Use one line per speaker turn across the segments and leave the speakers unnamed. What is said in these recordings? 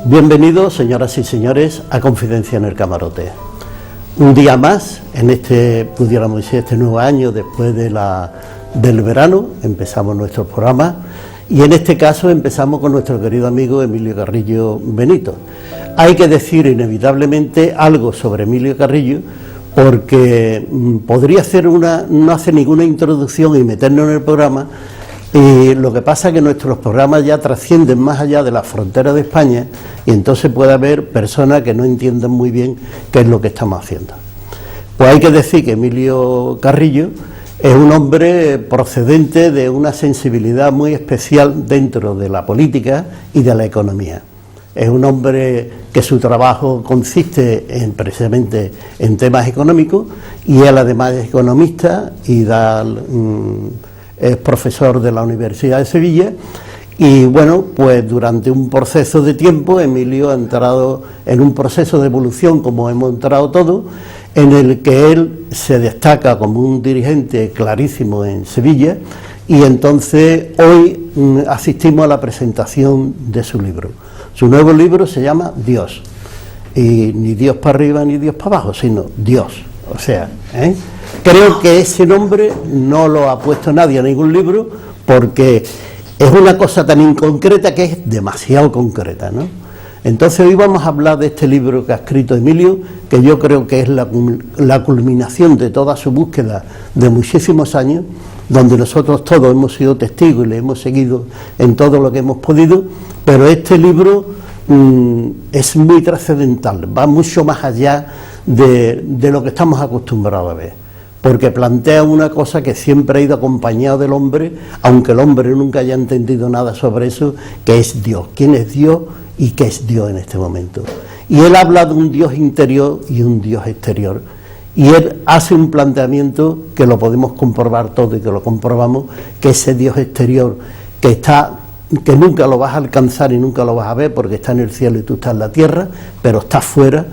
Bienvenidos, señoras y señores, a Confidencia en el Camarote. Un día más, en pudiéramos decir, este nuevo año, después del verano, empezamos nuestro programa, y en este caso empezamos con nuestro querido amigo Emilio Carrillo Benito. Hay que decir inevitablemente algo sobre Emilio Carrillo, porque podría no hacer ninguna introducción y meternos en el programa, y lo que pasa es que nuestros programas ya trascienden más allá de las fronteras de España, y entonces puede haber personas que no entiendan muy bien qué es lo que estamos haciendo. Pues hay que decir que Emilio Carrillo es un hombre procedente de una sensibilidad muy especial dentro de la política y de la economía. Es un hombre que su trabajo consiste precisamente en temas económicos, y él además es economista y es profesor de la Universidad de Sevilla. Y bueno, pues durante un proceso de tiempo Emilio ha entrado en un proceso de evolución, como hemos entrado todos, en el que él se destaca como un dirigente clarísimo en Sevilla, y entonces hoy asistimos a la presentación de su libro. Su nuevo libro se llama Dios, y ni Dios para arriba ni Dios para abajo, sino Dios, o sea, creo que ese nombre no lo ha puesto nadie a ningún libro, porque es una cosa tan inconcreta que es demasiado concreta, ¿no? Entonces hoy vamos a hablar de este libro que ha escrito Emilio, que yo creo que es la culminación de toda su búsqueda de muchísimos años, donde nosotros todos hemos sido testigos y le hemos seguido en todo lo que hemos podido, pero este libro es muy trascendental, va mucho más allá de lo que estamos acostumbrados a ver, porque plantea una cosa que siempre ha ido acompañado del hombre, aunque el hombre nunca haya entendido nada sobre eso, que es Dios. ¿Quién es Dios y qué es Dios en este momento? Y él habla de un Dios interior y un Dios exterior, y él hace un planteamiento que lo podemos comprobar todo y que lo comprobamos, que ese Dios exterior que nunca lo vas a alcanzar y nunca lo vas a ver porque está en el cielo y tú estás en la tierra, pero está fuera.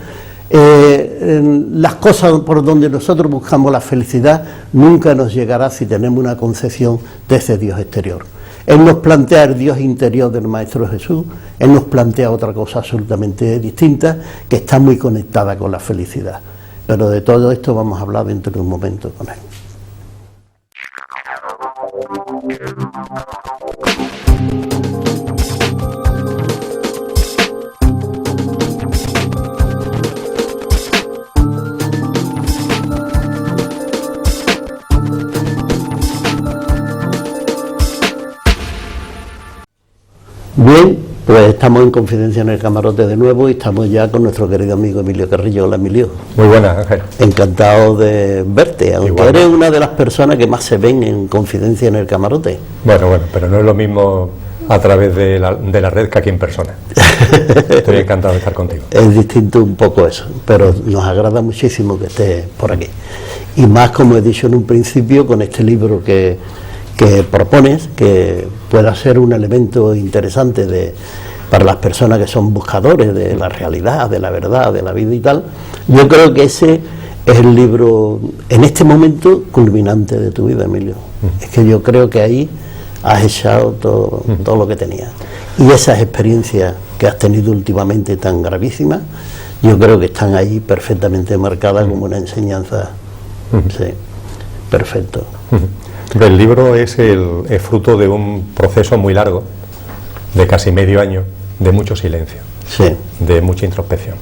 Las cosas por donde nosotros buscamos la felicidad nunca nos llegará si tenemos una concepción de ese Dios exterior. Él nos plantea el Dios interior del Maestro Jesús, él nos plantea otra cosa absolutamente distinta, que está muy conectada con la felicidad. Pero de todo esto vamos a hablar dentro de un momento con él. Bien, pues estamos en Confidencia en el Camarote de nuevo, y estamos ya con nuestro querido amigo Emilio Carrillo. Hola, Emilio.
Muy buenas, Ángel.
Encantado de verte, aunque
Igual.
Eres una de las personas que más se ven en Confidencia en el Camarote.
Bueno, pero no es lo mismo a través de la red que aquí en persona. Estoy encantado de estar contigo.
Es distinto un poco eso, pero nos agrada muchísimo que estés por aquí. Y más, como he dicho en un principio, con este libro que propones, que pueda ser un elemento interesante para las personas que son buscadores de la realidad, de la verdad, de la vida y tal. Yo creo que ese es el libro, en este momento, culminante de tu vida, Emilio. Es que yo creo que ahí has echado todo lo que tenías. Y esas experiencias que has tenido últimamente tan gravísimas, yo creo que están ahí perfectamente marcadas como una enseñanza. Sí, perfecto.
El libro es fruto de un proceso muy largo, de casi medio año, de mucho silencio,
sí,
de mucha introspección.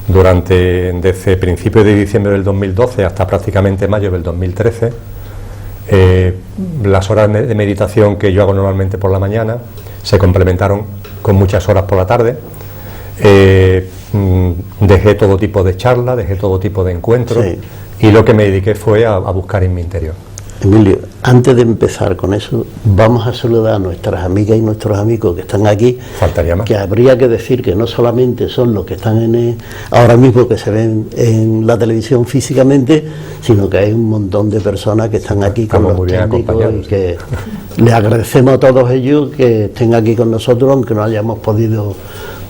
Desde principios de diciembre del 2012 hasta prácticamente mayo del 2013, las horas de meditación que yo hago normalmente por la mañana se complementaron con muchas horas por la tarde. Dejé todo tipo de charlas, dejé todo tipo de encuentros, sí, y lo que me dediqué fue a buscar en mi interior.
Emilio, antes de empezar con eso, vamos a saludar a nuestras amigas y nuestros amigos que están aquí.
Faltaría más.
Que habría que decir que no solamente son los que están ahora mismo que se ven en la televisión físicamente, sino que hay un montón de personas que están aquí con los técnicos, y que les agradecemos a todos ellos que estén aquí con nosotros, aunque no hayamos podido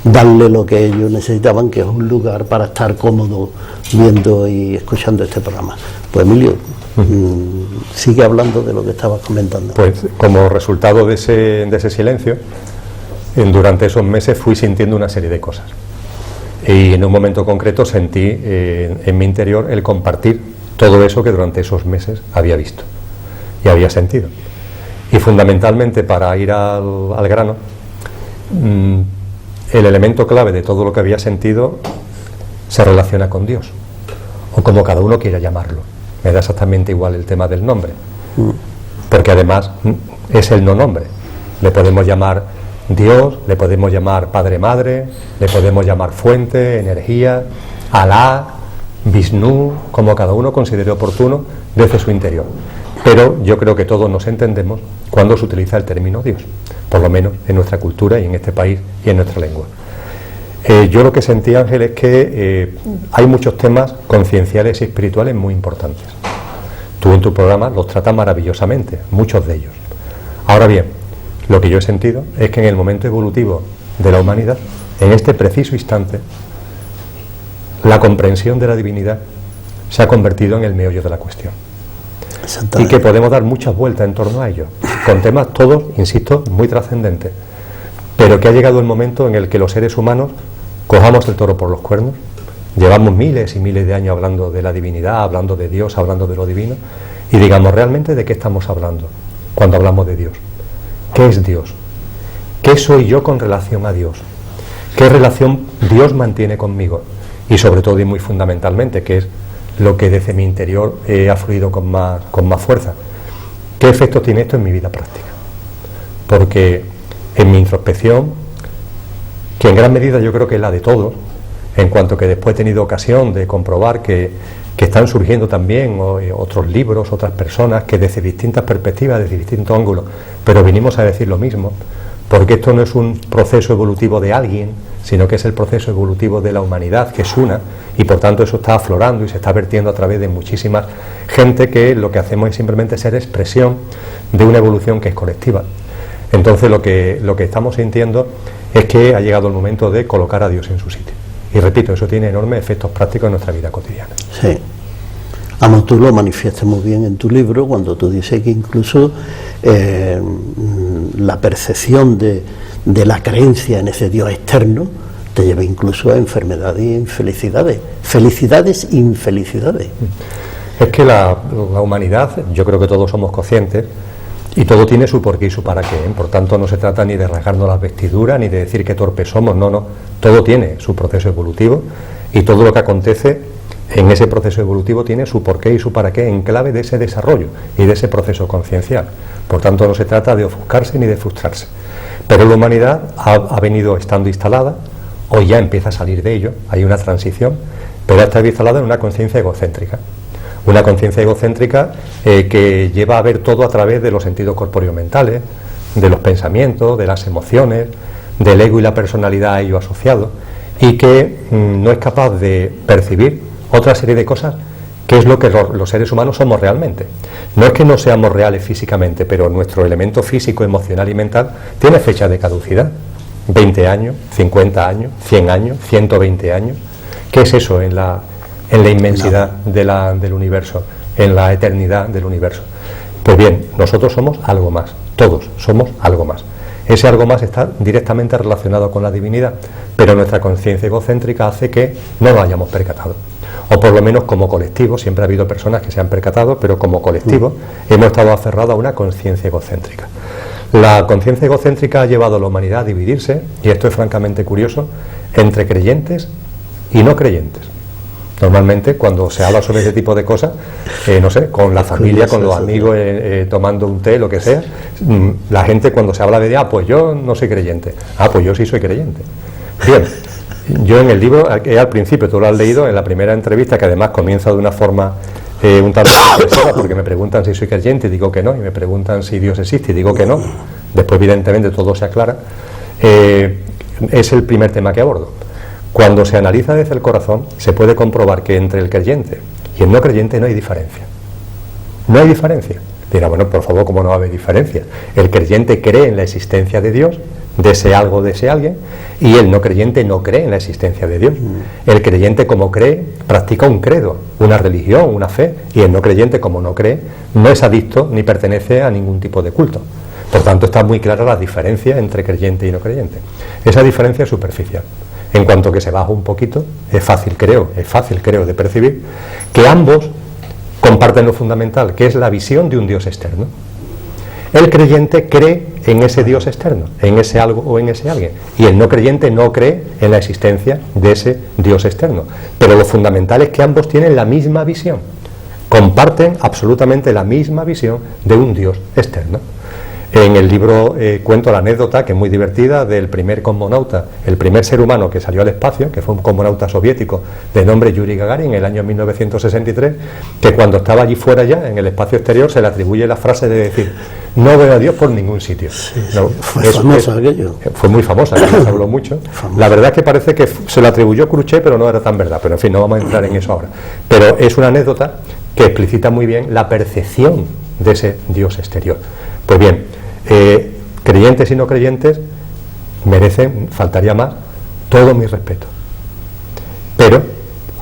darle lo que ellos necesitaban, que es un lugar para estar cómodo viendo y escuchando este programa. Pues Emilio, sigue hablando de lo que estabas comentando.
Pues como resultado de ese silencio, durante esos meses fui sintiendo una serie de cosas. Y en un momento concreto sentí en mi interior el compartir todo eso que durante esos meses había visto y había sentido. Y fundamentalmente, para ir al grano, el elemento clave de todo lo que había sentido se relaciona con Dios, o como cada uno quiera llamarlo. Me da exactamente igual el tema del nombre, porque además es el no nombre. Le podemos llamar Dios, le podemos llamar Padre Madre, le podemos llamar fuente, energía, Alá, Vishnu, como cada uno considere oportuno desde su interior. Pero yo creo que todos nos entendemos cuando se utiliza el término Dios, por lo menos en nuestra cultura y en este país y en nuestra lengua. Yo lo que sentí, Ángel, es que hay muchos temas concienciales y espirituales muy importantes. Tú en tu programa los tratas maravillosamente, muchos de ellos. Ahora bien, lo que yo he sentido es que en el momento evolutivo de la humanidad, en este preciso instante, la comprensión de la divinidad se ha convertido en el meollo de la cuestión. Y que podemos dar muchas vueltas en torno a ello, con temas todos, insisto, muy trascendentes, pero que ha llegado el momento en el que los seres humanos cojamos el toro por los cuernos. Llevamos miles y miles de años hablando de la divinidad, hablando de Dios, hablando de lo divino, y digamos realmente de qué estamos hablando cuando hablamos de Dios. ¿Qué es Dios? ¿Qué soy yo con relación a Dios? ¿Qué relación Dios mantiene conmigo? Y sobre todo y muy fundamentalmente, que es lo que desde mi interior ha fluido con más fuerza, ¿qué efecto tiene esto en mi vida práctica? Porque en mi introspección, que en gran medida yo creo que es la de todos, en cuanto que después he tenido ocasión de comprobar que están surgiendo también otros libros, otras personas que desde distintas perspectivas, desde distintos ángulos, pero vinimos a decir lo mismo, porque esto no es un proceso evolutivo de alguien, sino que es el proceso evolutivo de la humanidad, que es una, y por tanto eso está aflorando y se está vertiendo a través de muchísima gente, que lo que hacemos es simplemente ser expresión de una evolución que es colectiva. Entonces lo que estamos sintiendo es que ha llegado el momento de colocar a Dios en su sitio. Y repito, eso tiene enormes efectos prácticos en nuestra vida cotidiana.
Sí. Vamos, tú lo manifiestas muy bien en tu libro, cuando tú dices que incluso la percepción de la creencia en ese Dios externo te lleva incluso a enfermedades e infelicidades, felicidades e infelicidades.
Es que la humanidad, yo creo que todos somos conscientes, y todo tiene su porqué y su para qué, ¿eh? Por tanto, no se trata ni de rasgarnos las vestiduras, ni de decir qué torpes somos, no, todo tiene su proceso evolutivo, y todo lo que acontece en ese proceso evolutivo tiene su porqué y su para qué en clave de ese desarrollo y de ese proceso conciencial. Por tanto, no se trata de ofuscarse ni de frustrarse. Pero la humanidad ha venido estando instalada, hoy ya empieza a salir de ello, hay una transición, pero ha estado instalada en una conciencia egocéntrica. Una conciencia egocéntrica que lleva a ver todo a través de los sentidos corpóreo-mentales, de los pensamientos, de las emociones, del ego y la personalidad a ello asociado, y que no es capaz de percibir otra serie de cosas que es lo que los seres humanos somos realmente. No es que no seamos reales físicamente, pero nuestro elemento físico, emocional y mental tiene fecha de caducidad. 20 años, 50 años, 100 años, 120 años. ¿Qué es eso en la inmensidad del universo, en la eternidad del universo? Pues bien, nosotros somos algo más, todos somos algo más. Ese algo más está directamente relacionado con la divinidad, pero nuestra conciencia egocéntrica hace que no nos hayamos percatado. O por lo menos como colectivo, siempre ha habido personas que se han percatado, pero como colectivo hemos estado aferrados a una conciencia egocéntrica. La conciencia egocéntrica ha llevado a la humanidad a dividirse, y esto es francamente curioso, entre creyentes y no creyentes. Normalmente cuando se habla sobre ese tipo de cosas, no sé, con la familia, con los amigos, tomando un té, lo que sea, la gente cuando se habla de pues yo no soy creyente, pues yo sí soy creyente. Bien, yo en el libro, al principio, tú lo has leído en la primera entrevista, que además comienza de una forma un tanto expresiva, porque me preguntan si soy creyente y digo que no, y me preguntan si Dios existe y digo que no. Después evidentemente todo se aclara. Es el primer tema que abordo. Cuando se analiza desde el corazón, se puede comprobar que entre el creyente y el no creyente no hay diferencia. No hay diferencia. Dirá, bueno, por favor, ¿cómo no va a haber diferencia? El creyente cree en la existencia de Dios, de ese algo, de ese alguien, y el no creyente no cree en la existencia de Dios. El creyente, como cree, practica un credo, una religión, una fe, y el no creyente, como no cree, no es adicto ni pertenece a ningún tipo de culto. Por tanto, está muy clara la diferencia entre creyente y no creyente. Esa diferencia es superficial. En cuanto que se baja un poquito, es fácil, creo, de percibir que ambos comparten lo fundamental, que es la visión de un Dios externo. El creyente cree en ese Dios externo, en ese algo o en ese alguien, y el no creyente no cree en la existencia de ese Dios externo. Pero lo fundamental es que ambos tienen la misma visión, comparten absolutamente la misma visión de un Dios externo. En el libro cuento la anécdota, que es muy divertida, del primer cosmonauta, el primer ser humano que salió al espacio, que fue un cosmonauta soviético de nombre Yuri Gagarin, en el año 1963, que cuando estaba allí fuera ya, en el espacio exterior, se le atribuye la frase de decir: no veo a Dios por ningún sitio.
Sí,
no,
fue famosa aquello.
Fue muy famosa, se habló mucho. La verdad es que parece que se lo atribuyó Khrushchev, pero no era tan verdad. Pero en fin, no vamos a entrar en eso ahora. Pero es una anécdota que explicita muy bien la percepción de ese Dios exterior. Pues bien, creyentes y no creyentes merecen, faltaría más, todo mi respeto. Pero,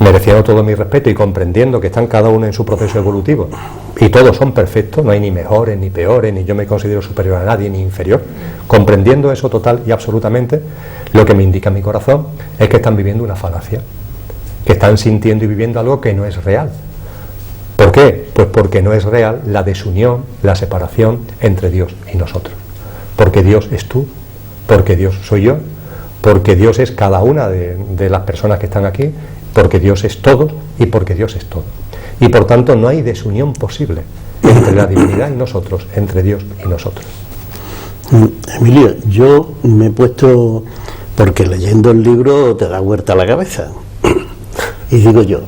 mereciendo todo mi respeto y comprendiendo que están cada uno en su proceso evolutivo y todos son perfectos, no hay ni mejores ni peores, ni yo me considero superior a nadie ni inferior, comprendiendo eso total y absolutamente, lo que me indica mi corazón es que están viviendo una falacia, que están sintiendo y viviendo algo que no es real. ¿Por qué? Pues porque no es real la desunión, la separación entre Dios y nosotros. Porque Dios es tú, porque Dios soy yo, porque Dios es cada una de las personas que están aquí, porque Dios es todo y porque Dios es todo. Y por tanto no hay desunión posible entre la divinidad y nosotros, entre Dios y nosotros.
Emilio, yo me he puesto, porque leyendo el libro te da vuelta la cabeza, y digo yo,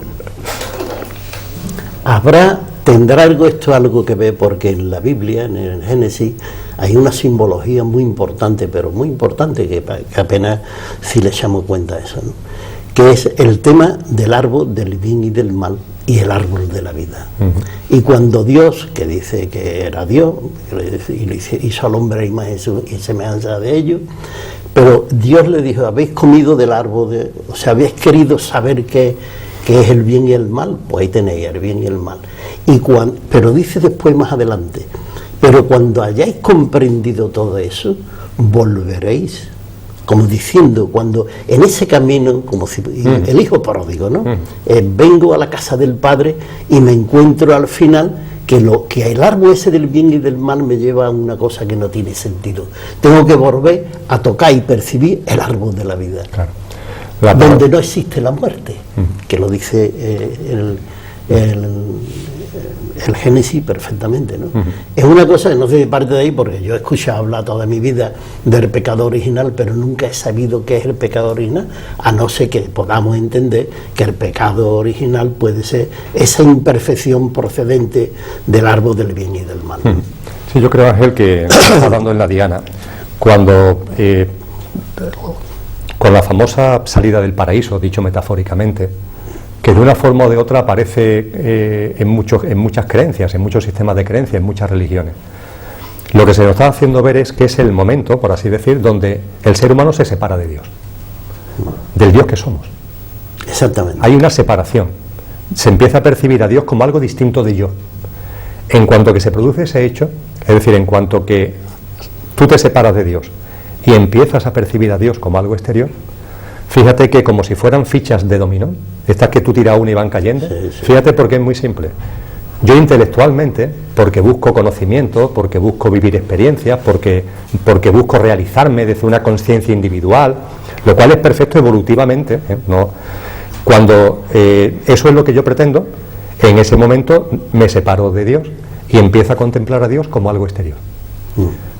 ¿tendrá algo que ver? Porque en la Biblia, en el Génesis, hay una simbología muy importante, pero muy importante, que apenas si le echamos cuenta a eso, ¿no? Que es el tema del árbol del bien y del mal y el árbol de la vida. Y cuando Dios, que dice que era Dios, y hizo al hombre a imagen y semejanza de ellos, pero Dios le dijo: habéis comido del árbol, o sea, habéis querido saber qué es el bien y el mal, pues ahí tenéis el bien y el mal. Pero dice después, más adelante, pero cuando hayáis comprendido todo eso, volveréis, como diciendo, cuando en ese camino, como si el hijo pródigo, ¿no? Vengo a la casa del Padre y me encuentro al final que el árbol ese del bien y del mal me lleva a una cosa que no tiene sentido. Tengo que volver a tocar y percibir el árbol de la vida. Claro. Donde no existe la muerte, que lo dice el Génesis perfectamente, ¿no? Es una cosa que no sé de parte de ahí, porque yo he escuchado hablar toda mi vida del pecado original, pero nunca he sabido qué es el pecado original, a no ser que podamos entender que el pecado original puede ser esa imperfección procedente del árbol del bien y del mal.
Sí, yo creo, Ángel, que hablando en la Diana, cuando con la famosa salida del paraíso, dicho metafóricamente, que de una forma o de otra aparece en muchas creencias, en muchos sistemas de creencias, en muchas religiones. Lo que se nos está haciendo ver es que es el momento, por así decir, donde el ser humano se separa de Dios, del Dios que somos.
Exactamente.
Hay una separación. Se empieza a percibir a Dios como algo distinto de yo. En cuanto que se produce ese hecho, es decir, en cuanto que tú te separas de Dios y empiezas a percibir a Dios como algo exterior, fíjate que como si fueran fichas de dominó, estas que tú tiras una y van cayendo, fíjate, porque es muy simple. Yo intelectualmente, porque busco conocimiento, porque busco vivir experiencias, porque busco realizarme desde una conciencia individual, lo cual es perfecto evolutivamente, ¿no? Cuando eso es lo que yo pretendo, en ese momento me separo de Dios y empiezo a contemplar a Dios como algo exterior.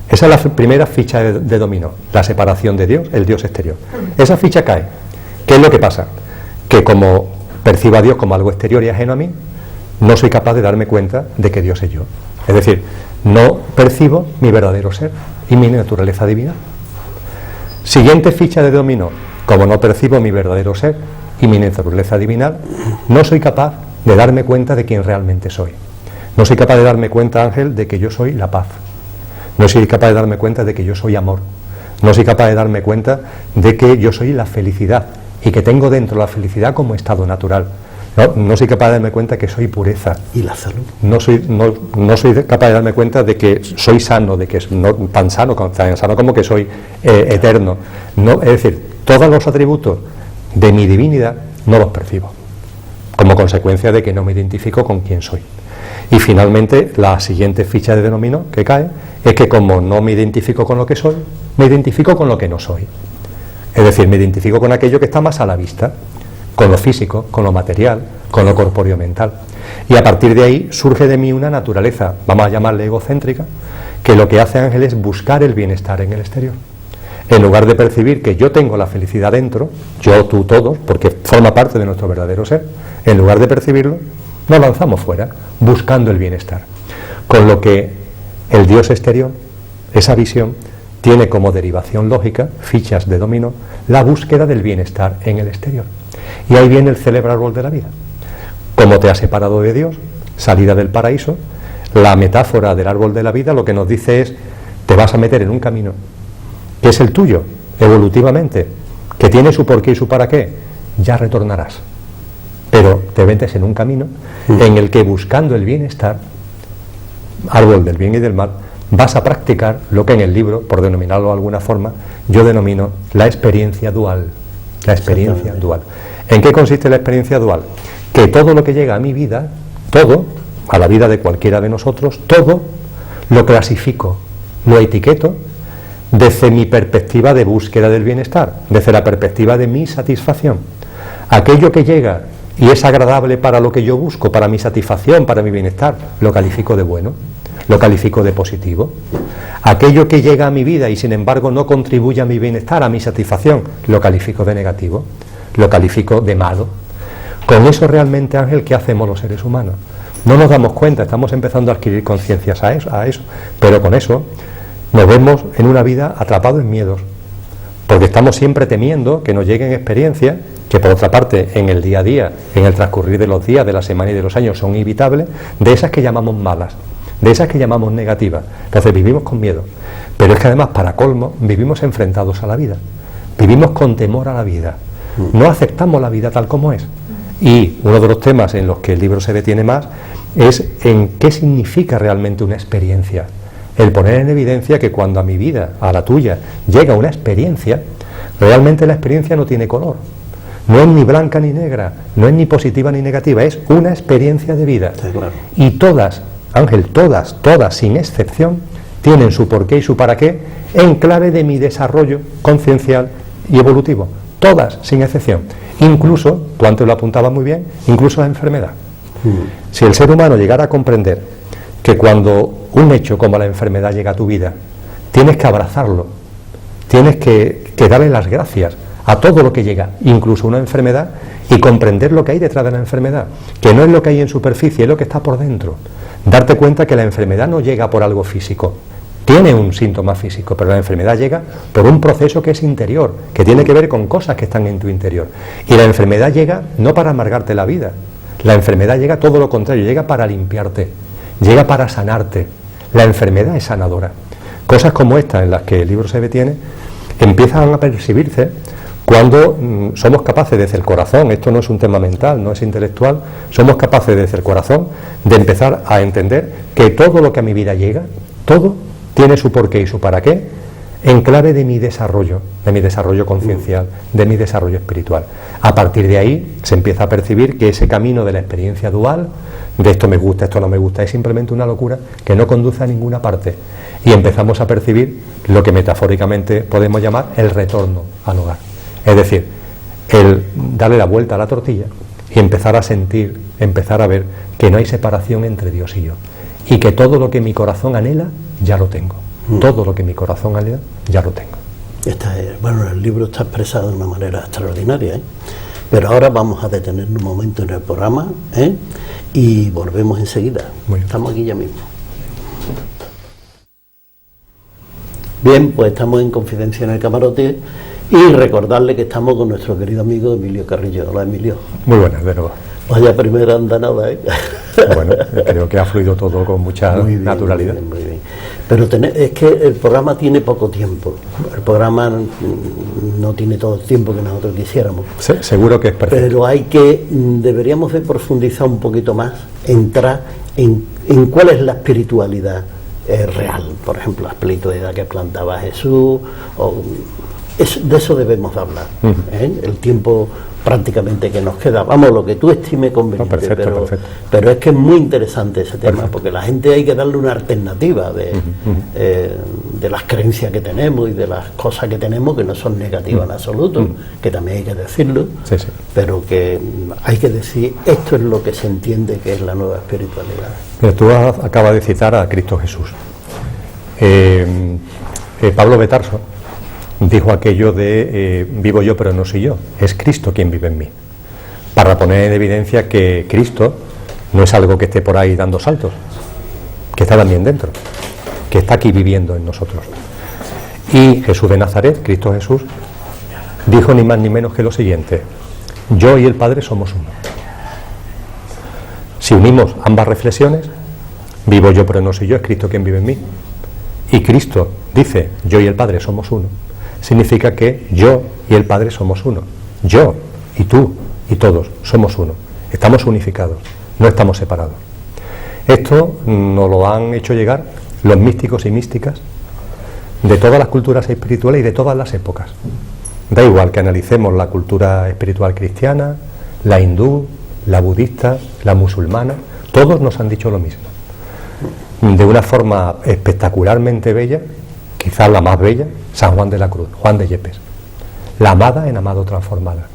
Esa es la primera ficha de dominó, la separación de Dios, el Dios exterior. Esa ficha cae. ¿Qué es lo que pasa? Que como percibo a Dios como algo exterior y ajeno a mí, no soy capaz de darme cuenta de que Dios es yo. Es decir, no percibo mi verdadero ser y mi naturaleza divina. Siguiente ficha de dominó: como no percibo mi verdadero ser y mi naturaleza divina, no soy capaz de darme cuenta de quién realmente soy. No soy capaz de darme cuenta, Ángel, de que yo soy la paz. No soy capaz de darme cuenta de que yo soy amor. No soy capaz de darme cuenta de que yo soy la felicidad y que tengo dentro la felicidad como estado natural. No soy capaz de darme cuenta que soy pureza.
¿Y la salud?
No soy capaz de darme cuenta de que soy sano, de que no tan sano como que soy eterno. No, es decir, todos los atributos de mi divinidad no los percibo, como consecuencia de que no me identifico con quién soy. Y finalmente, la siguiente ficha de dominó que cae es que como no me identifico con lo que soy, me identifico con lo que no soy. Es decir, me identifico con aquello que está más a la vista, con lo físico, con lo material, con lo corpóreo mental. Y a partir de ahí surge de mí una naturaleza, vamos a llamarle egocéntrica, que lo que hace Ángel es buscar el bienestar en el exterior. En lugar de percibir que yo tengo la felicidad dentro, yo, tú, todos, porque forma parte de nuestro verdadero ser, en lugar de percibirlo, nos lanzamos fuera, buscando el bienestar. Con lo que el Dios exterior, esa visión, tiene como derivación lógica, fichas de dominó, la búsqueda del bienestar en el exterior. Y ahí viene el célebre árbol de la vida. Como te has separado de Dios, salida del paraíso, la metáfora del árbol de la vida lo que nos dice es, te vas a meter en un camino que es el tuyo, evolutivamente, que tiene su porqué y su para qué, ya retornarás. Pero te metes en un camino en el que buscando el bienestar, árbol del bien y del mal, vas a practicar lo que en el libro, por denominarlo de alguna forma, yo denomino la experiencia dual. La experiencia dual. ¿En qué consiste la experiencia dual? Que todo lo que llega a mi vida, todo, a la vida de cualquiera de nosotros, todo lo clasifico, lo etiqueto desde mi perspectiva de búsqueda del bienestar, desde la perspectiva de mi satisfacción. Aquello que llega y es agradable para lo que yo busco, para mi satisfacción, para mi bienestar, lo califico de bueno, lo califico de positivo. Aquello que llega a mi vida y sin embargo no contribuye a mi bienestar, a mi satisfacción, lo califico de negativo, lo califico de malo. Con eso realmente, Ángel, ¿qué hacemos los seres humanos? No nos damos cuenta, estamos empezando a adquirir conciencias a eso, pero con eso nos vemos en una vida atrapados en miedos, porque estamos siempre temiendo que nos lleguen experiencias que por otra parte en el día a día, en el transcurrir de los días, de la semana y de los años son inevitables, de esas que llamamos malas, de esas que llamamos negativas. Entonces vivimos con miedo, pero es que además para colmo vivimos enfrentados a la vida, vivimos con temor a la vida, no aceptamos la vida tal como es. Y uno de los temas en los que el libro se detiene más es en qué significa realmente una experiencia. El poner en evidencia que cuando a mi vida, a la tuya, llega una experiencia, realmente la experiencia no tiene color. No es ni blanca ni negra, no es ni positiva ni negativa, es una experiencia de vida.
Sí, claro.
Y todas, Ángel, todas, sin excepción, tienen su porqué y su para qué en clave de mi desarrollo conciencial y evolutivo. Todas, sin excepción. Incluso, tú antes lo apuntabas muy bien, incluso la enfermedad. Si el ser humano llegara a comprender que cuando un hecho como la enfermedad llega a tu vida, tienes que abrazarlo, tienes que darle las gracias a todo lo que llega, incluso una enfermedad, y comprender lo que hay detrás de la enfermedad, que no es lo que hay en superficie, es lo que está por dentro. Darte cuenta que la enfermedad no llega por algo físico, tiene un síntoma físico, pero la enfermedad llega por un proceso que es interior, que tiene que ver con cosas que están en tu interior. Y la enfermedad llega no para amargarte la vida, la enfermedad llega todo lo contrario, llega para limpiarte, llega para sanarte. La enfermedad es sanadora. Cosas como estas en las que el libro se detiene empiezan a percibirse cuando somos capaces desde el corazón, esto no es un tema mental, no es intelectual, somos capaces desde el corazón de empezar a entender que todo lo que a mi vida llega, todo tiene su porqué y su para qué en clave de mi desarrollo conciencial, de mi desarrollo espiritual. A partir de ahí se empieza a percibir que ese camino de la experiencia dual, de esto me gusta, esto no me gusta, es simplemente una locura que no conduce a ninguna parte. Y empezamos a percibir lo que metafóricamente podemos llamar el retorno al hogar. Es decir, el darle la vuelta a la tortilla y empezar a sentir, empezar a ver que no hay separación entre Dios y yo. Y que todo lo que mi corazón anhela, ya lo tengo. Todo lo que mi corazón anhela, ya lo tengo.
Bueno, el libro está expresado de una manera extraordinaria, pero ahora vamos a detener un momento en el programa y volvemos enseguida. Estamos aquí ya mismo. Bien, pues estamos en Confidencia en el Camarote y recordarle que estamos con nuestro querido amigo Emilio Carrillo. Hola, Emilio.
Muy buenas, de nuevo.
Vaya primera andanada,
Bueno, creo que ha fluido todo con mucha naturalidad.
Muy bien. Pero es que el programa tiene poco tiempo. El programa no tiene todo el tiempo que nosotros quisiéramos.
Sí, seguro que es perfecto.
Pero deberíamos de profundizar un poquito más, entrar en cuál es la espiritualidad real. Por ejemplo, la espiritualidad que plantaba Jesús. De eso debemos de hablar. El tiempo prácticamente que nos queda, vamos, lo que tú estimes conveniente.
Perfecto.
Pero es que es muy interesante ese tema, porque la gente hay que darle una alternativa de las creencias que tenemos y de las cosas que tenemos, que no son negativas en absoluto, que también hay que decirlo, pero que hay que decir, esto es lo que se entiende que es la nueva espiritualidad.
Mira, tú acabas de citar a Cristo Jesús. Pablo de Tarso dijo aquello de vivo yo pero no soy yo, es Cristo quien vive en mí, para poner en evidencia que Cristo no es algo que esté por ahí dando saltos, que está también dentro, que está aquí viviendo en nosotros. Y Jesús de Nazaret, Cristo Jesús, dijo ni más ni menos que lo siguiente: yo y el Padre somos uno. Si unimos ambas reflexiones, vivo yo pero no soy yo, es Cristo quien vive en mí, y Cristo dice yo y el Padre somos uno, significa que yo y el Padre somos uno. Yo y tú y todos somos uno. Estamos unificados, no estamos separados. Esto nos lo han hecho llegar los místicos y místicas de todas las culturas espirituales y de todas las épocas. Da igual que analicemos la cultura espiritual cristiana, la hindú, la budista, la musulmana, todos nos han dicho lo mismo. De una forma espectacularmente bella, quizás la más bella, San Juan de la Cruz, Juan de Yepes, la amada en amado transformada.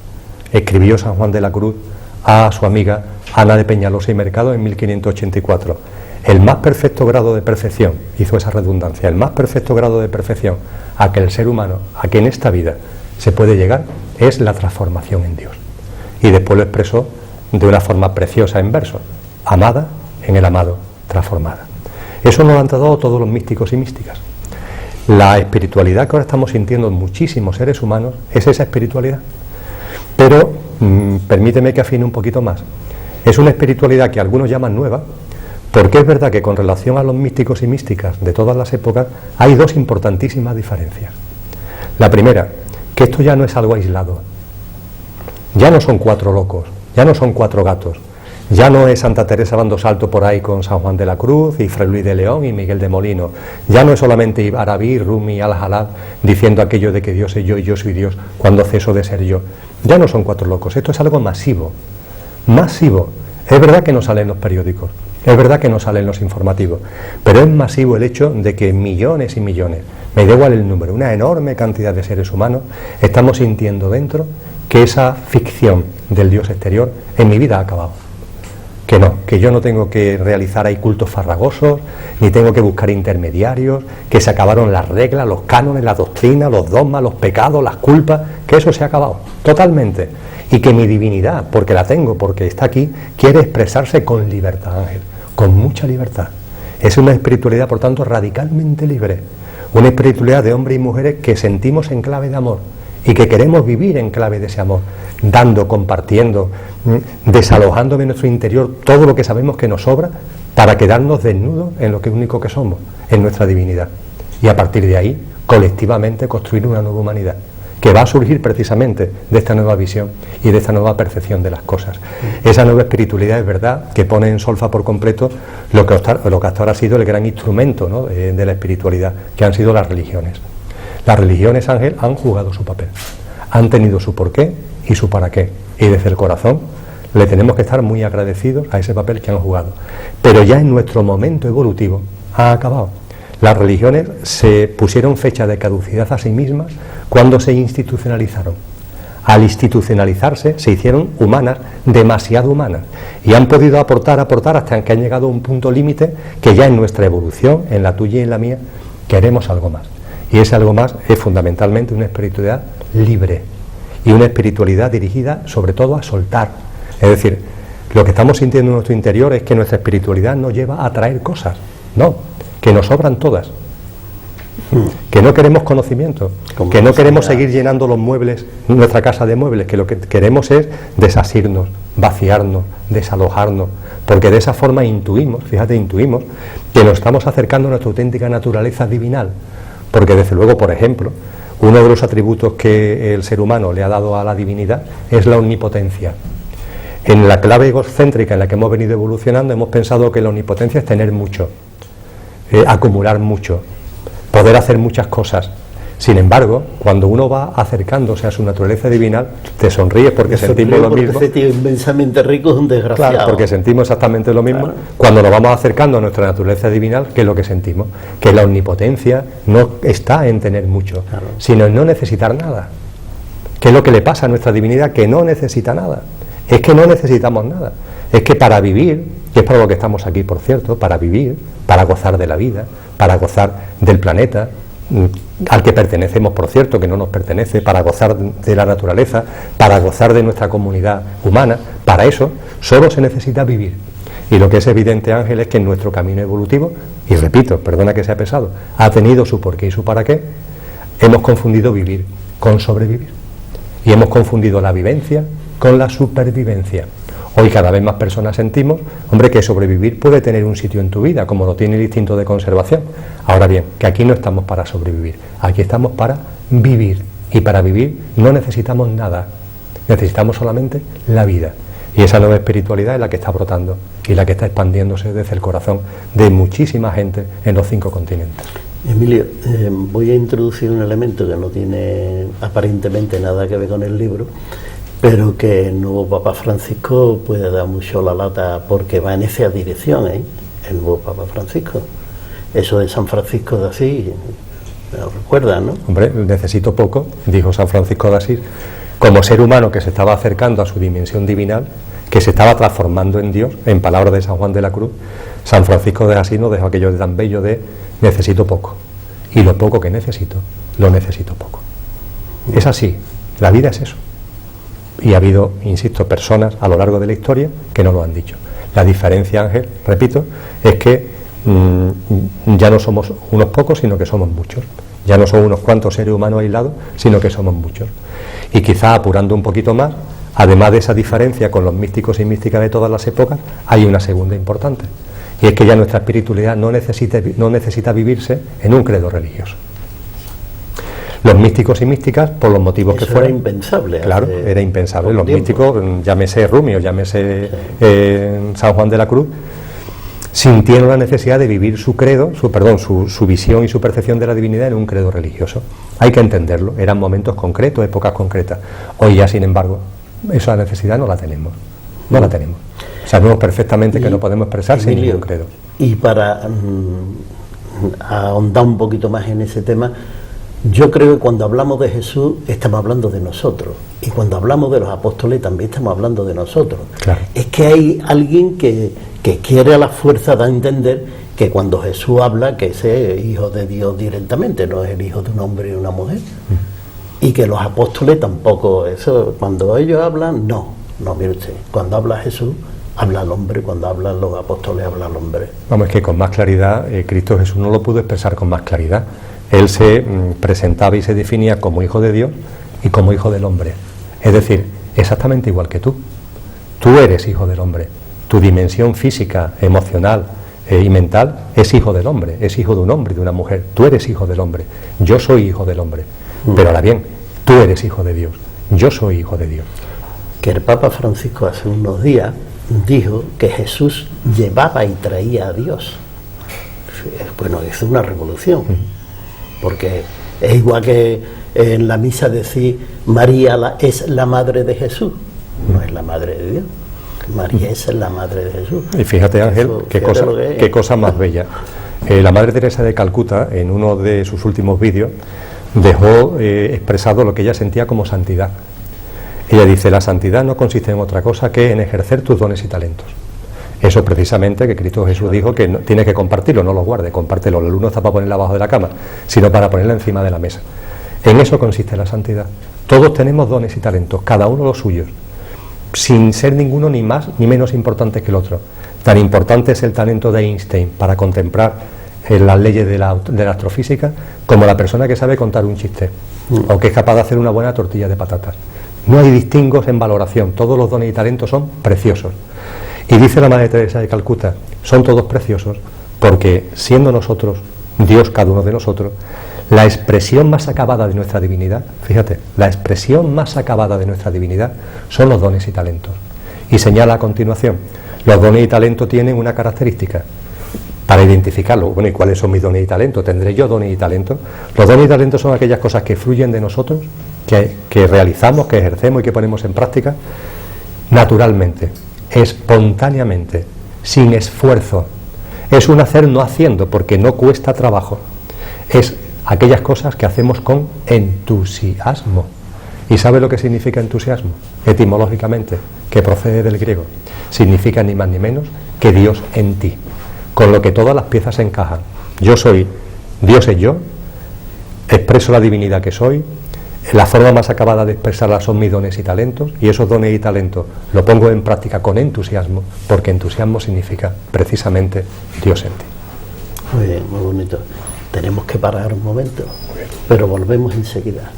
Escribió San Juan de la Cruz a su amiga Ana de Peñalosa y Mercado en 1584. El más perfecto grado de perfección, hizo esa redundancia, el más perfecto grado de perfección a que el ser humano, a que en esta vida se puede llegar, es la transformación en Dios. Y después lo expresó de una forma preciosa en verso: amada en el amado, transformada. Eso nos lo han dado todos los místicos y místicas. La espiritualidad que ahora estamos sintiendo muchísimos seres humanos es esa espiritualidad. Pero permíteme que afine un poquito más. Es una espiritualidad que algunos llaman nueva, porque es verdad que con relación a los místicos y místicas de todas las épocas hay dos importantísimas diferencias. La primera, que esto ya no es algo aislado. Ya no son cuatro locos, ya no son cuatro gatos. Ya no es Santa Teresa dando salto por ahí con San Juan de la Cruz y Fray Luis de León y Miguel de Molino. Ya no es solamente Arabí, Rumi, Al-Jalal diciendo aquello de que Dios es yo y yo soy Dios cuando ceso de ser yo. Ya no son cuatro locos, esto es algo masivo. Masivo. Es verdad que no sale en los periódicos, es verdad que no sale en los informativos, pero es masivo el hecho de que millones y millones, me da igual el número, una enorme cantidad de seres humanos estamos sintiendo dentro que esa ficción del Dios exterior en mi vida ha acabado. Que no, que yo no tengo que realizar ahí cultos farragosos, ni tengo que buscar intermediarios, que se acabaron las reglas, los cánones, la doctrina, los dogmas, los pecados, las culpas, que eso se ha acabado, totalmente. Y que mi divinidad, porque la tengo, porque está aquí, quiere expresarse con libertad, Ángel, con mucha libertad. Es una espiritualidad, por tanto, radicalmente libre. Una espiritualidad de hombres y mujeres que sentimos en clave de amor y que queremos vivir en clave de ese amor, dando, compartiendo, desalojando de nuestro interior todo lo que sabemos que nos sobra para quedarnos desnudos en lo que único que somos, en nuestra divinidad. Y a partir de ahí, colectivamente, construir una nueva humanidad que va a surgir precisamente de esta nueva visión y de esta nueva percepción de las cosas. Esa nueva espiritualidad es verdad que pone en solfa por completo lo que hasta ahora ha sido el gran instrumento, ¿no?, de la espiritualidad, que han sido las religiones. Las religiones, Ángel, han jugado su papel, han tenido su porqué y su para qué, y desde el corazón le tenemos que estar muy agradecidos a ese papel que han jugado. Pero ya en nuestro momento evolutivo ha acabado. Las religiones se pusieron fecha de caducidad a sí mismas cuando se institucionalizaron. Al institucionalizarse se hicieron humanas, demasiado humanas, y han podido aportar hasta que han llegado a un punto límite que ya en nuestra evolución, en la tuya y en la mía, queremos algo más. Y ese algo más es fundamentalmente una espiritualidad libre y una espiritualidad dirigida sobre todo a soltar. Es decir, lo que estamos sintiendo en nuestro interior es que nuestra espiritualidad nos lleva a traer cosas, no, que nos sobran todas. que no queremos conocimiento, que no queremos seguir llenando los muebles, nuestra casa de muebles, que lo que queremos es desasirnos, vaciarnos, desalojarnos, porque de esa forma intuimos que nos estamos acercando a nuestra auténtica naturaleza divinal, porque desde luego, por ejemplo, uno de los atributos que el ser humano le ha dado a la divinidad es la omnipotencia. En la clave egocéntrica en la que hemos venido evolucionando hemos pensado que la omnipotencia es tener mucho, acumular mucho, poder hacer muchas cosas. Sin embargo, cuando uno va acercándose a su naturaleza divinal, te sonríes porque sentimos lo mismo.
Ese tío inmensamente rico es un desgraciado.
Claro, porque sentimos exactamente lo mismo. Claro. Cuando nos vamos acercando a nuestra naturaleza divinal, ¿qué es lo que sentimos? Que la omnipotencia no está en tener mucho, claro, sino en no necesitar nada. ¿Qué es lo que le pasa a nuestra divinidad? Que no necesita nada. Es que no necesitamos nada. Es que para vivir, que es para lo que estamos aquí, por cierto, para vivir, para gozar de la vida, para gozar del planeta, al que pertenecemos, por cierto, que no nos pertenece, para gozar de la naturaleza, para gozar de nuestra comunidad humana, para eso solo se necesita vivir. Y lo que es evidente, Ángel, es que en nuestro camino evolutivo, y repito, perdona que sea pesado, ha tenido su porqué y su para qué, hemos confundido vivir con sobrevivir. Y hemos confundido la vivencia con la supervivencia. Hoy cada vez más personas sentimos, hombre, que sobrevivir puede tener un sitio en tu vida, como lo tiene el instinto de conservación. Ahora bien, que aquí no estamos para sobrevivir, aquí estamos para vivir. Y para vivir no necesitamos nada, necesitamos solamente la vida. Y esa nueva espiritualidad es la que está brotando y la que está expandiéndose desde el corazón de muchísima gente en los 5 continentes.
Emilio, voy a introducir un elemento que no tiene aparentemente nada que ver con el libro, pero que el nuevo Papa Francisco puede dar mucho la lata porque va en esa dirección, el nuevo Papa Francisco. Eso de San Francisco de Asís, me lo recuerda, ¿no?
Hombre, necesito poco, dijo San Francisco de Asís, como ser humano que se estaba acercando a su dimensión divinal, que se estaba transformando en Dios, en palabras de San Juan de la Cruz. San Francisco de Asís nos dejó aquello de tan bello de necesito poco, y lo poco que necesito, lo necesito poco. Es así, la vida es eso. Y ha habido, insisto, personas a lo largo de la historia que no lo han dicho. La diferencia, Ángel, repito, es que ya no somos unos pocos, sino que somos muchos. Ya no son unos cuantos seres humanos aislados, sino que somos muchos. Y quizá apurando un poquito más, además de esa diferencia con los místicos y místicas de todas las épocas, hay una segunda importante. Y es que ya nuestra espiritualidad no necesita vivirse en un credo religioso. Los místicos y místicas, por los motivos que fueran...
Era impensable.
Claro, era impensable. Los místicos, llámese Rumi o llámese San Juan de la Cruz, sintieron la necesidad de vivir su credo, su visión y su percepción de la divinidad en un credo religioso. Hay que entenderlo, eran momentos concretos, épocas concretas. Hoy ya, sin embargo, esa necesidad no la tenemos. No la tenemos. Sabemos perfectamente que no podemos expresar sin ningún credo.
Y para ahondar un poquito más en ese tema, yo creo que cuando hablamos de Jesús estamos hablando de nosotros, y cuando hablamos de los apóstoles también estamos hablando de nosotros.
Claro.
Es que hay alguien que quiere a la fuerza dar a entender que cuando Jesús habla, que ese es hijo de Dios directamente, no es el hijo de un hombre y una mujer, y que los apóstoles tampoco, eso cuando ellos hablan, no, mire usted, cuando habla Jesús habla al hombre, cuando hablan los apóstoles habla al hombre.
Vamos, es que con más claridad, Cristo Jesús no lo pudo expresar con más claridad. Él se presentaba y se definía como hijo de Dios y como hijo del hombre. Es decir, exactamente igual que tú. Tú eres hijo del hombre. Tu dimensión física, emocional y mental es hijo del hombre, es hijo de un hombre y de una mujer. Tú eres hijo del hombre. Yo soy hijo del hombre. Pero ahora bien, tú eres hijo de Dios. Yo soy hijo de Dios.
Que el Papa Francisco hace unos días dijo que Jesús llevaba y traía a Dios. Bueno, es una revolución. Porque es igual que en la misa decir María es la madre de Jesús, no es la madre de Dios. María es la madre de Jesús.
Y fíjate, Ángel, qué cosa más bella. La Madre Teresa de Calcuta, en uno de sus últimos vídeos, dejó expresado lo que ella sentía como santidad. Ella dice: la santidad no consiste en otra cosa que en ejercer tus dones y talentos. Eso precisamente que Cristo Jesús dijo que tienes que compartirlo, no lo guardes, compártelo. La luz no está para ponerla abajo de la cama, sino para ponerla encima de la mesa. En eso consiste la santidad. Todos tenemos dones y talentos, cada uno los suyos, sin ser ninguno ni más ni menos importante que el otro. Tan importante es el talento de Einstein para contemplar las leyes de la astrofísica como la persona que sabe contar un chiste o que es capaz de hacer una buena tortilla de patatas. No hay distingos en valoración, todos los dones y talentos son preciosos. Y dice la Madre Teresa de Calcuta, son todos preciosos porque siendo nosotros, Dios cada uno de nosotros, la expresión más acabada de nuestra divinidad, fíjate, la expresión más acabada de nuestra divinidad son los dones y talentos. Y señala a continuación, los dones y talentos tienen una característica. Para identificarlo, bueno, ¿y cuáles son mis dones y talentos? ¿Tendré yo dones y talentos? Los dones y talentos son aquellas cosas que fluyen de nosotros, que realizamos, que ejercemos y que ponemos en práctica naturalmente, espontáneamente, sin esfuerzo. Es un hacer no haciendo, porque no cuesta trabajo. Es aquellas cosas que hacemos con entusiasmo. ¿Y sabe lo que significa entusiasmo? Etimológicamente, que procede del griego. Significa ni más ni menos que Dios en ti, con lo que todas las piezas se encajan. Yo soy, Dios es yo, expreso la divinidad que soy, la forma más acabada de expresarla son mis dones y talentos, y esos dones y talentos lo pongo en práctica con entusiasmo, porque entusiasmo significa precisamente Dios en ti.
Muy bien, muy bonito. Tenemos que parar un momento, pero volvemos enseguida.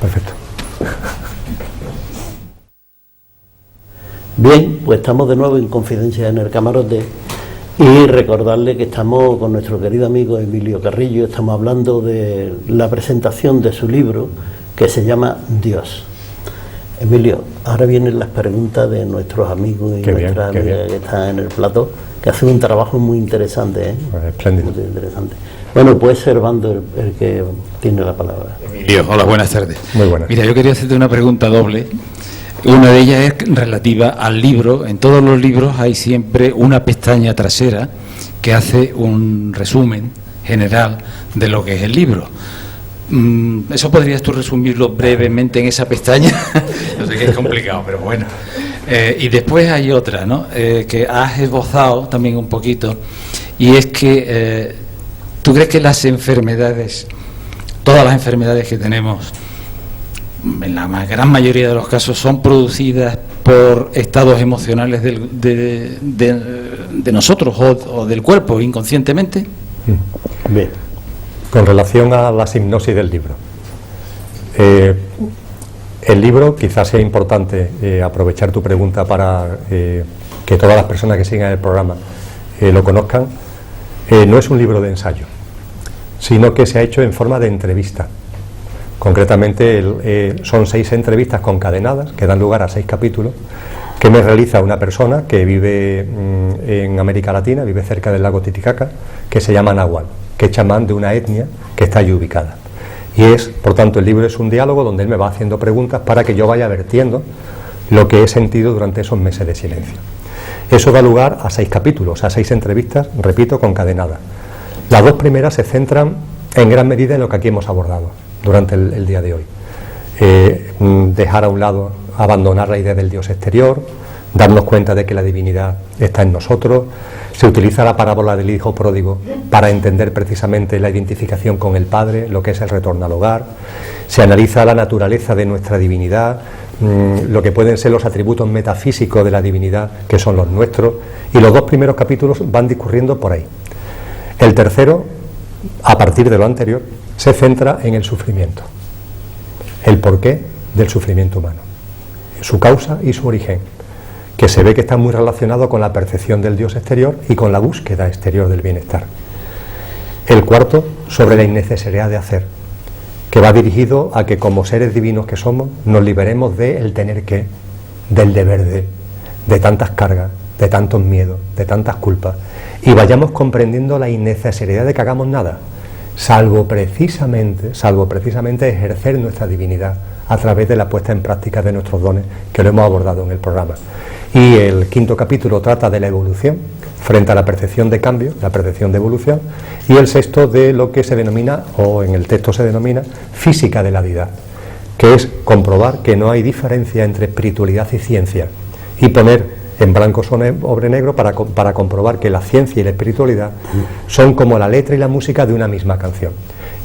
Perfecto.
Bien, pues estamos de nuevo en Confidencias en el Camarote y recordarle que estamos con nuestro querido amigo Emilio Carrillo, estamos hablando de la presentación de su libro que se llama Dios. Emilio, ahora vienen las preguntas de nuestros amigos y nuestras amigas que están en el plató, que hacen un trabajo muy interesante, ¿eh?
Espléndido.
Muy interesante. Bueno, puede ser Bando el que tiene la palabra.
Emilio, hola, buenas tardes.
Muy buenas.
Mira, yo quería hacerte una pregunta doble. Una de ellas es relativa al libro. En todos los libros hay siempre una pestaña trasera que hace un resumen general de lo que es el libro. ¿Eso podrías tú resumirlo brevemente en esa pestaña? Yo sé que es complicado, pero bueno. Y después hay otra, ¿no? Que has esbozado también un poquito, y es que ¿tú crees que las enfermedades, todas las enfermedades que tenemos, en la gran mayoría de los casos, son producidas por estados emocionales de nosotros o del cuerpo inconscientemente?
Bien. Con relación a la hipnosis del libro, el libro, quizás sea importante aprovechar tu pregunta para que todas las personas que sigan el programa lo conozcan. No es un libro de ensayo, sino que se ha hecho en forma de entrevista. Concretamente son 6 entrevistas concadenadas que dan lugar a 6 capítulos que me realiza una persona que vive en América Latina, vive cerca del lago Titicaca, que se llama Nahual, que es chamán de una etnia que está allí ubicada. Y por tanto, el libro es un diálogo donde él me va haciendo preguntas para que yo vaya vertiendo lo que he sentido durante esos meses de silencio. Eso da lugar a 6 capítulos, a 6 entrevistas, repito, concadenadas. Las 2 primeras se centran en gran medida en lo que aquí hemos abordado durante el día de hoy. Dejar a un lado, abandonar la idea del Dios exterior, darnos cuenta de que la divinidad está en nosotros. Se utiliza la parábola del hijo pródigo para entender precisamente la identificación con el Padre, lo que es el retorno al hogar. Se analiza la naturaleza de nuestra divinidad, lo que pueden ser los atributos metafísicos de la divinidad, que son los nuestros, y los 2 primeros capítulos van discurriendo por ahí. El tercero, a partir de lo anterior, se centra en el sufrimiento, el porqué del sufrimiento humano, su causa y su origen, que se ve que está muy relacionado con la percepción del Dios exterior y con la búsqueda exterior del bienestar. El cuarto, sobre la innecesidad de hacer, que va dirigido a que como seres divinos que somos, nos liberemos del tener que, del deber de tantas cargas, de tantos miedos, de tantas culpas, y vayamos comprendiendo la innecesidad de que hagamos nada, salvo precisamente ejercer nuestra divinidad a través de la puesta en práctica de nuestros dones, que lo hemos abordado en el programa. Y el 5º capítulo trata de la evolución frente a la percepción de cambio, la percepción de evolución, y el 6º de lo que se denomina, o en el texto se denomina, física de la vida, que es comprobar que no hay diferencia entre espiritualidad y ciencia, y poner en blanco sobre negro para comprobar que la ciencia y la espiritualidad son como la letra y la música de una misma canción.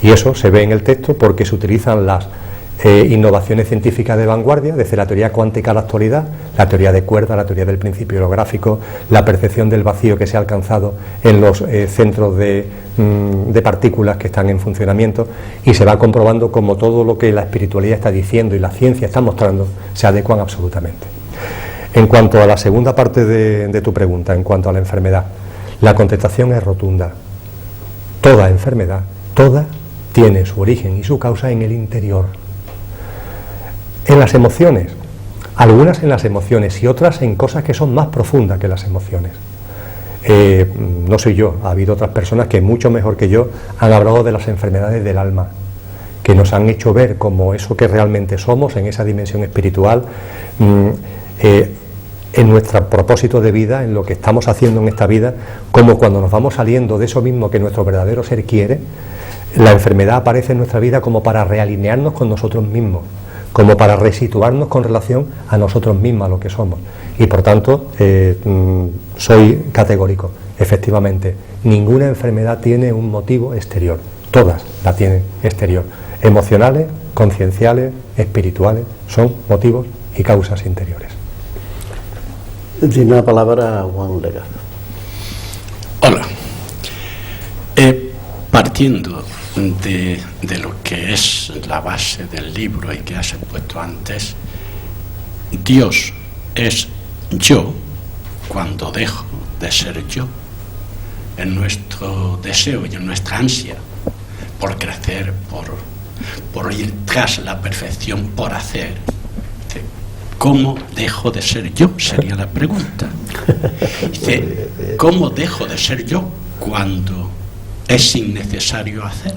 Y eso se ve en el texto porque se utilizan las innovaciones científicas de vanguardia, desde la teoría cuántica a la actualidad, la teoría de cuerdas, la teoría del principio holográfico, la percepción del vacío que se ha alcanzado en los centros de partículas que están en funcionamiento, y se va comprobando como todo lo que la espiritualidad está diciendo y la ciencia está mostrando se adecuan absolutamente. En cuanto a la segunda parte de tu pregunta, en cuanto a la enfermedad, la contestación es rotunda. Toda enfermedad, toda, tiene su origen y su causa en el interior. En las emociones, algunas en las emociones y otras en cosas que son más profundas que las emociones. No soy yo, ha habido otras personas que mucho mejor que yo han hablado de las enfermedades del alma, que nos han hecho ver como eso que realmente somos en esa dimensión espiritual, en nuestro propósito de vida, en lo que estamos haciendo en esta vida, como cuando nos vamos saliendo de eso mismo que nuestro verdadero ser quiere, la enfermedad aparece en nuestra vida como para realinearnos con nosotros mismos, como para resituarnos con relación a nosotros mismos, a lo que somos. Y por tanto, soy categórico. Efectivamente, ninguna enfermedad tiene un motivo exterior. Todas la tienen exterior. Emocionales, concienciales, espirituales, son motivos y causas interiores.
Tiene la palabra Juan Lega.
Hola. Partiendo de lo que es la base del libro y que has expuesto antes, Dios es yo cuando dejo de ser yo, en nuestro deseo y en nuestra ansia por crecer, por ir tras la perfección, por hacer. ¿Cómo dejo de ser yo? Sería la pregunta. Dice, ¿cómo dejo de ser yo cuando es innecesario hacer?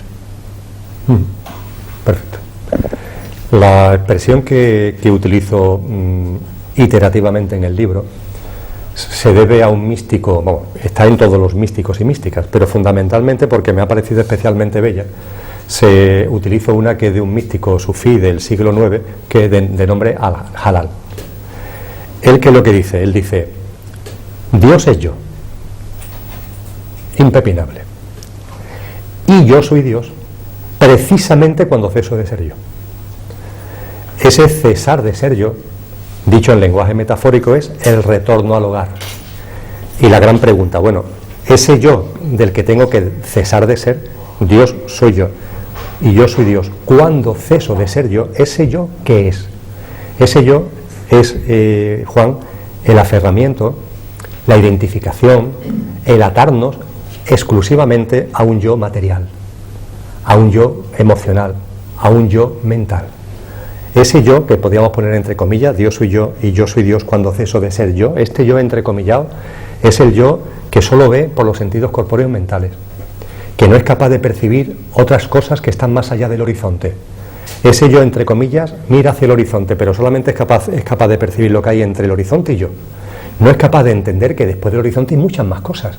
Perfecto. La expresión que utilizo iterativamente en el libro se debe a un místico, bueno, está en todos los místicos y místicas, pero fundamentalmente porque me ha parecido especialmente bella. Se utiliza una que es de un místico sufí del siglo IX, que es de nombre Halal. Él, ¿qué es lo que dice? Él dice, Dios es yo, impepinable, y yo soy Dios precisamente cuando ceso de ser yo. Ese cesar de ser yo, dicho en lenguaje metafórico, es el retorno al hogar. Y la gran pregunta, bueno, ese yo del que tengo que cesar de ser, Dios soy yo, y yo soy Dios. Cuando ceso de ser yo, ese yo, ¿qué es? Ese yo es, Juan, el aferramiento, la identificación, el atarnos exclusivamente a un yo material, a un yo emocional, a un yo mental. Ese yo, que podríamos poner entre comillas, Dios soy yo y yo soy Dios cuando ceso de ser yo, este yo entrecomillado es el yo que solo ve por los sentidos corpóreos mentales, que no es capaz de percibir otras cosas que están más allá del horizonte. Ese yo, entre comillas, mira hacia el horizonte, pero solamente es capaz de percibir lo que hay entre el horizonte y yo. No es capaz de entender que después del horizonte hay muchas más cosas,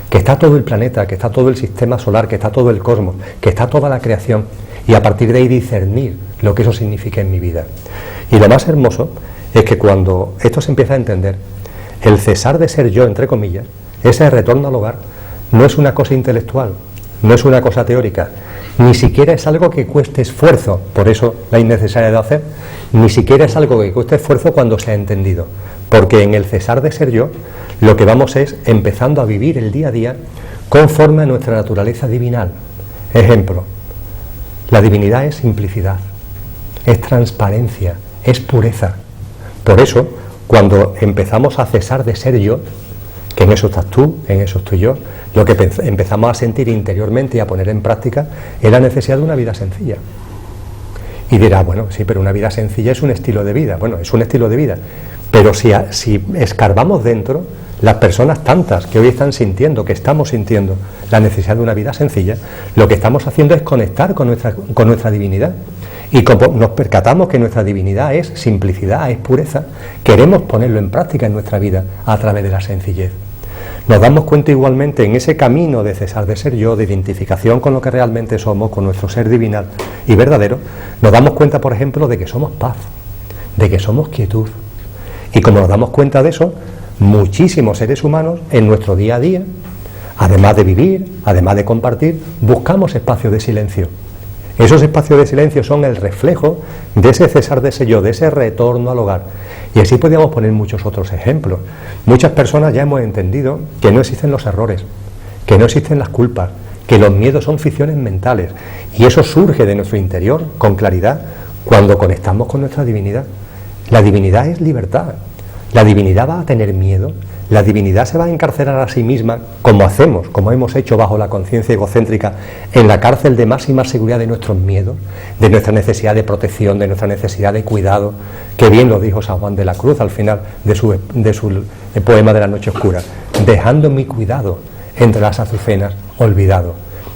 que está todo el planeta, que está todo el sistema solar, que está todo el cosmos, que está toda la creación, y a partir de ahí discernir lo que eso significa en mi vida. Y lo más hermoso es que cuando esto se empieza a entender, el cesar de ser yo, entre comillas, ese retorno al hogar, no es una cosa intelectual, no es una cosa teórica, ni siquiera es algo que cueste esfuerzo, por eso la innecesaria de hacer, ni siquiera es algo que cueste esfuerzo cuando se ha entendido, porque en el cesar de ser yo, lo que vamos es empezando a vivir el día a día conforme a nuestra naturaleza divinal. Ejemplo, la divinidad es simplicidad, es transparencia, es pureza. Por eso, cuando empezamos a cesar de ser yo, que en eso estás tú, en eso estoy yo, lo que empezamos a sentir interiormente y a poner en práctica es la necesidad de una vida sencilla. Y dirá, bueno, sí, pero una vida sencilla es un estilo de vida. Bueno, es un estilo de vida, pero si escarbamos dentro, las personas tantas que hoy están sintiendo, que estamos sintiendo la necesidad de una vida sencilla, lo que estamos haciendo es conectar con nuestra divinidad. Y como nos percatamos que nuestra divinidad es simplicidad, es pureza, queremos ponerlo en práctica en nuestra vida a través de la sencillez. Nos damos cuenta igualmente en ese camino de cesar de ser yo, de identificación con lo que realmente somos, con nuestro ser divinal y verdadero, nos damos cuenta, por ejemplo, de que somos paz, de que somos quietud. Y como nos damos cuenta de eso, muchísimos seres humanos en nuestro día a día, además de vivir, además de compartir, buscamos espacios de silencio. Esos espacios de silencio son el reflejo de ese cesar de ese yo, de ese retorno al hogar. Y así podríamos poner muchos otros ejemplos. Muchas personas ya hemos entendido que no existen los errores, que no existen las culpas, que los miedos son ficciones mentales. Y eso surge de nuestro interior con claridad cuando conectamos con nuestra divinidad. La divinidad es libertad. La divinidad va a tener miedo. La divinidad se va a encarcelar a sí misma, como hacemos, como hemos hecho bajo la conciencia egocéntrica, en la cárcel de máxima seguridad de nuestros miedos, de nuestra necesidad de protección, de nuestra necesidad de cuidado, que bien lo dijo San Juan de la Cruz al final de su poema de la noche oscura, dejando mi cuidado entre las azucenas olvidado.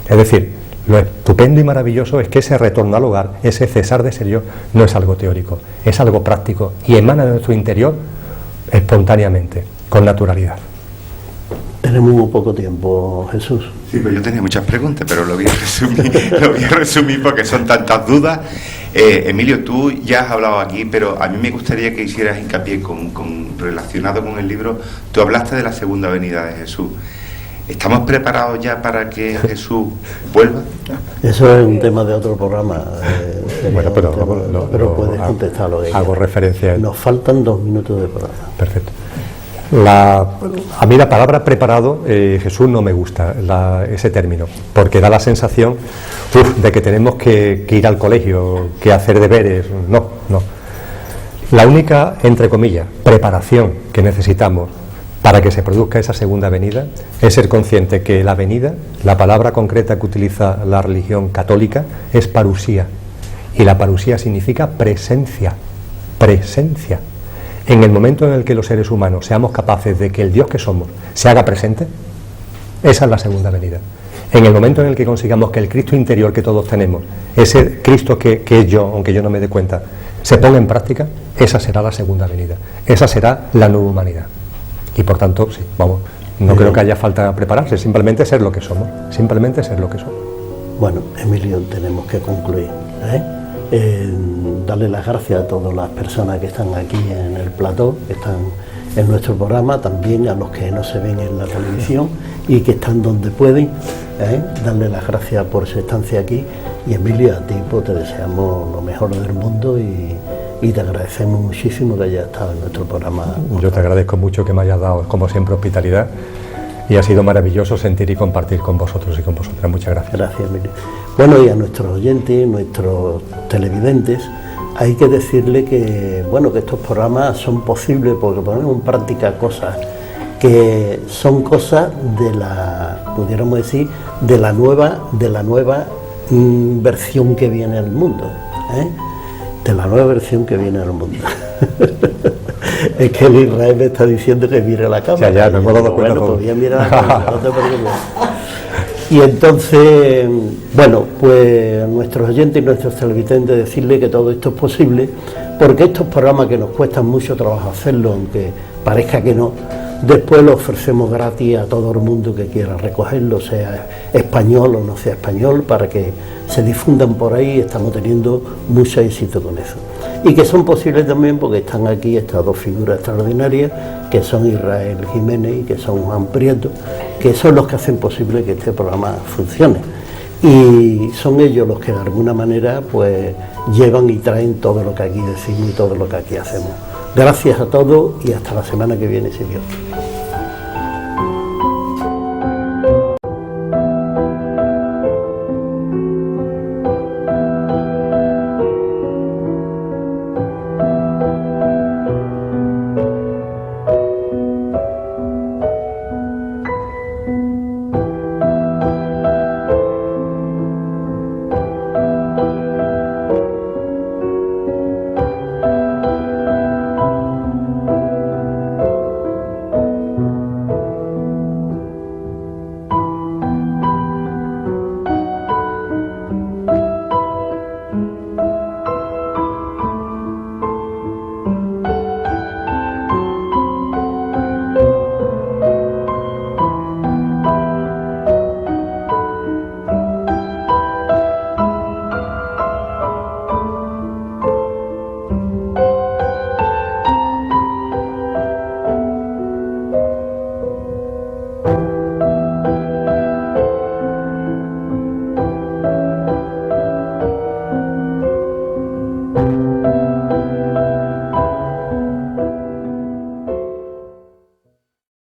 Es decir, lo estupendo y maravilloso es que ese retorno al hogar, ese cesar de ser yo, no es algo teórico, es algo práctico y emana de nuestro interior espontáneamente, con naturalidad.
Tenemos muy poco tiempo, Jesús.
Sí, pues yo tenía muchas preguntas, pero lo voy a resumir porque son tantas dudas. Emilio, tú ya has hablado aquí, pero a mí me gustaría que hicieras hincapié relacionado con el libro. Tú hablaste de la segunda venida de Jesús. ¿Estamos preparados ya para que Jesús vuelva?
Eso es un tema de otro programa.
Bueno,
pero puedes contestarlo.
Hago referencia a él.
Nos faltan 2 minutos de programa.
Perfecto. A mí la palabra preparado, Jesús, no me gusta ese término, porque da la sensación de que tenemos que ir al colegio, que hacer deberes. No. La única, entre comillas, preparación que necesitamos para que se produzca esa segunda venida es ser consciente que la venida, la palabra concreta que utiliza la religión católica, es parusía, y la parusía significa presencia. En el momento en el que los seres humanos seamos capaces de que el Dios que somos se haga presente, esa es la segunda venida. En el momento en el que consigamos que el Cristo interior que todos tenemos, ese Cristo que es yo, aunque yo no me dé cuenta, se ponga en práctica, esa será la segunda venida, esa será la nueva humanidad. Y por tanto, sí, no creo que haya falta prepararse, simplemente ser lo que somos,
Bueno, Emilio, tenemos que concluir, darle las gracias a todas las personas que están aquí en el plató, que están en nuestro programa, también a los que no se ven en la televisión y que están donde pueden, darle las gracias por su estancia aquí. Y Emilio, a ti pues, te deseamos lo mejor del mundo y te agradecemos muchísimo que hayas estado en nuestro programa.
Yo te agradezco mucho que me hayas dado, como siempre, hospitalidad, y ha sido maravilloso sentir y compartir con vosotros y con vosotras. Muchas gracias.
Gracias, Emilio. Bueno, y a nuestros oyentes, nuestros televidentes, hay que decirle que estos programas son posibles porque ponemos en práctica cosas que son cosas pudiéramos decir, de la nueva versión que viene al mundo, de la nueva versión que viene al mundo. Es que el Israel me está diciendo que mire la cámara.
Ya, me hemos dado cuenta.
Bueno, pues voy a mirar la cámara, no te preocupes. Y entonces, pues a nuestros oyentes y nuestros televidentes decirle que todo esto es posible, porque estos programas que nos cuestan mucho trabajo hacerlo, aunque parezca que no, después lo ofrecemos gratis a todo el mundo que quiera recogerlo, sea español o no sea español, para que se difundan por ahí. Estamos teniendo mucho éxito con eso. Y que son posibles también porque están aquí estas 2 figuras extraordinarias, que son Israel Jiménez y que son Juan Prieto, que son los que hacen posible que este programa funcione. Y son ellos los que de alguna manera pues llevan y traen todo lo que aquí decimos y todo lo que aquí hacemos. Gracias a todos y hasta la semana que viene, si Dios quiere.